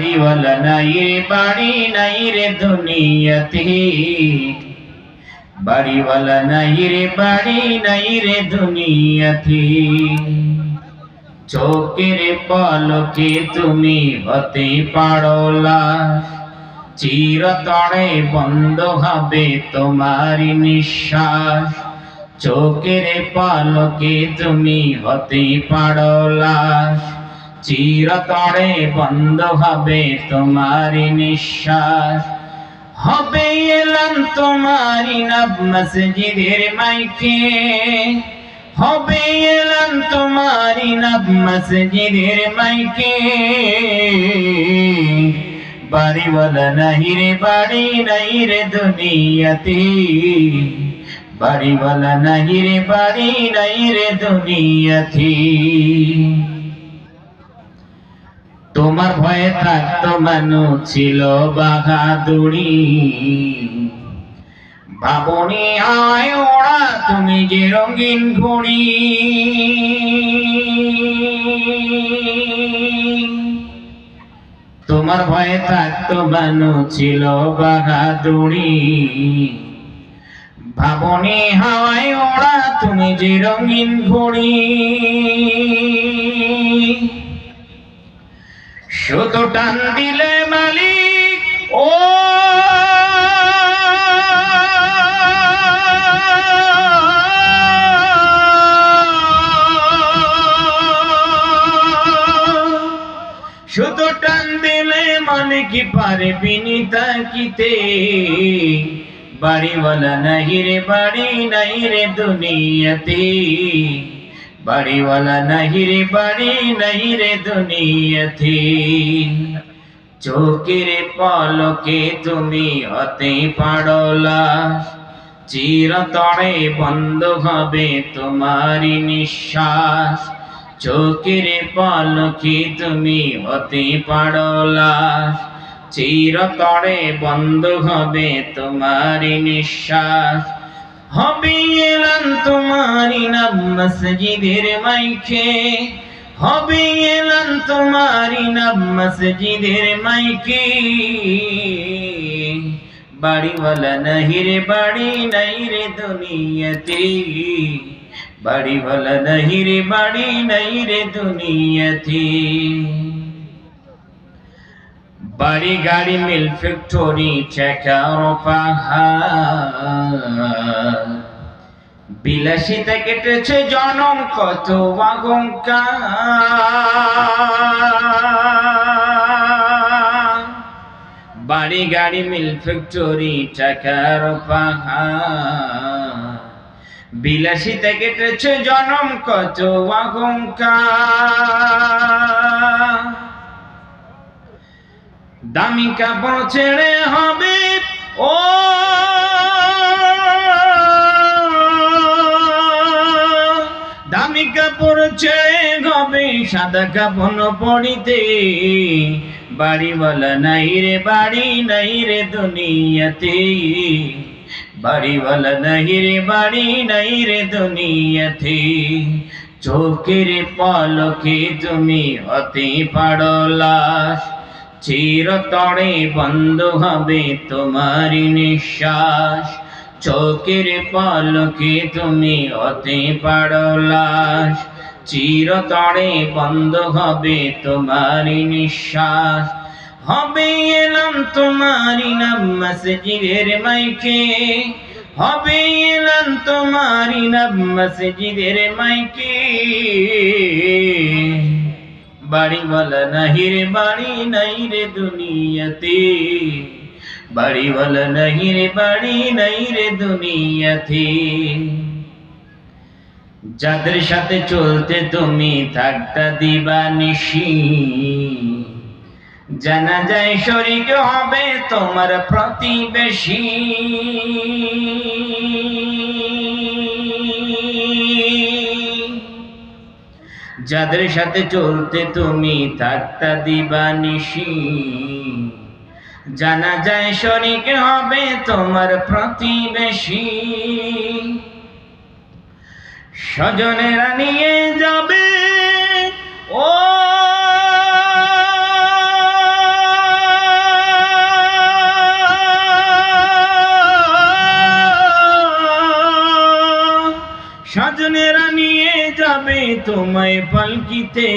বাড়িওয়ালা নাই রে বাড়ি নাই রে দুনিয়াতে, বাড়িওয়ালা নাই রে বাড়ি নাই রে দুনিয়াতে। চোখের পলকে তুমি হতে পারো লাশ, চিরতরে বন্ধ হবে তোমার নিঃশ্বাস। চোখের পলকে তুমি হতে পারো লাশ, চিরতরে বন্ধ হবে তোমার নিঃশ্বাস। হবে এলান তোমারি নাম মসজিদের মাইকে, হবে এলান তোমারি নাম মসজিদের মাইকে। বাড়িওয়ালা নাই রে বাড়ি নাই রে দুনিয়াতে, বাড়িওয়ালা নাই রে বাড়ি নাই রে দুনিয়াতে। তোমার ভয়ে থাকতো মানুষ ছিল বাহাদুরি, ভাবনি আয় ওরা তুমি যে রঙিন ঘুড়ি। তোমার ভয়ে থাকতো মানুষ ছিল বাহাদুরি, ভাবনি হাওয়ায় ওরা তুমি যে রঙিন ঘুড়ি। শুধু টান দিলে মালিক ও শুধু টান দিলে মালিক পারবি নি তাকিতে। বাড়িওয়ালা নাই রে বাড়ি নাই রে দুনিয়াতে, বাড়িওয়ালা নাই রে বাড়ি নাই রে দুনিয়াতে। চোখের পলকে তুমি হতে পারো লাশ, চিরতরে বন্ধ হবে তোমারি নিঃশ্বাস। চোখের পলকে তুমি হতে পারো লাশ, চিরতরে বন্ধ হবে তোমারি নিঃশ্বাস। হবে এলান তোমারি নাম মসজিদের মাইকে, হবে এলান তোমারি নাম মসজিদের মাইকে। বাড়িওয়ালা নাই রে বাড়ি নাই রে দুনিয়াতে, বাড়িওয়ালা নাই রে বাড়ি নাই রে দুনিয়াতে। বাড়ি গাড়ি মিল ফ্যাক্টরি চাকার পাহাড়, বিলাসিতা কেটেছে জনম কত অহংকার। বাড়ি গাড়ি মিল ফ্যাক্টরি টাকার পাহাড়, বিলাসিতা কেটেছে জনম কত অহংকার। দামি কাপড় ছেড়ে হবে ও দামি কাপড় ছেড়ে হবে সাদা কাপড় পরিতে। বাড়িওয়ালা নাই রে বাড়ি নাই রে দুনিয়াতে, বাড়িওয়ালা নাই রে বাড়ি নাই রে দুনিয়াতে। চোখের পলকে তুমি হতে পারো লাশ, চিরতরে বন্ধ হবে তোমারি নিঃশ্বাস। চোখের পলকে তুমি হতে পারো লাশ, চিরতরে বন্ধ হবে তোমারি নিঃশ্বাস। হবে এলাম তোমারি নাম মসজিদের মাইকে, হবে এলাম তোমারি নাম মসজিদের মাইকে। বাড়িওয়ালা নাই রে বাড়ি নাই রে দুনিয়াতে, বাড়িওয়ালা নাই রে বাড়ি নাই রে দুনিয়াতে। যাদের সাথে চলতে তুমি থাকতা দিবানিশি, জানা যায় শরীক হবে তোমার প্রতিবেশী। যাদের সাথে চলতে তুমি থাকতা দিবানিশি, জানা যায় শরীক হবে তোমার প্রতিবেশী। স্বজনেরা নিয়ে যাবে ও স্বজনেরা নিয়ে যাবে তোমায় পালকিতে,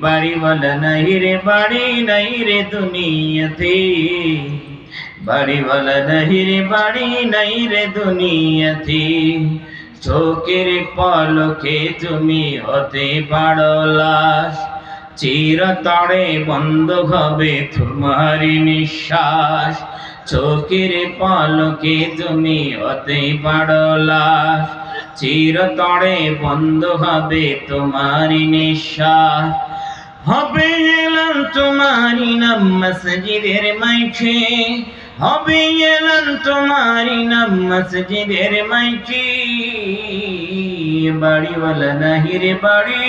বাড়িওয়ালা নাই রে বাড়ি নাই রে দুনিয়াতে, বাড়িওয়ালা নাই রে বাড়ি নাই রে দুনিয়াতে। চোখের পলকে তুমি হতে পারো লাশ, চিরতরে বন্ধ হবে তোমারি নিঃশ্বাস। চোখের পলকে তুমি হতে পারো লাশ, চিরতরে বন্ধ হবে তোমারি নিঃশ্বাস। হবে এলান তোমারি নাম মসজিদের মাইকে, হবে এলান তোমারি নাম মসজিদের মাইকে। বাড়িওয়ালা নাহি রে বাড়ি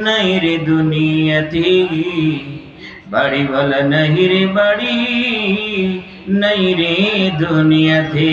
নাই রে দুনিয়াতে, বাড়িওয়ালা নাহি রে বাড়ি নাই রে দুনিয়াতে।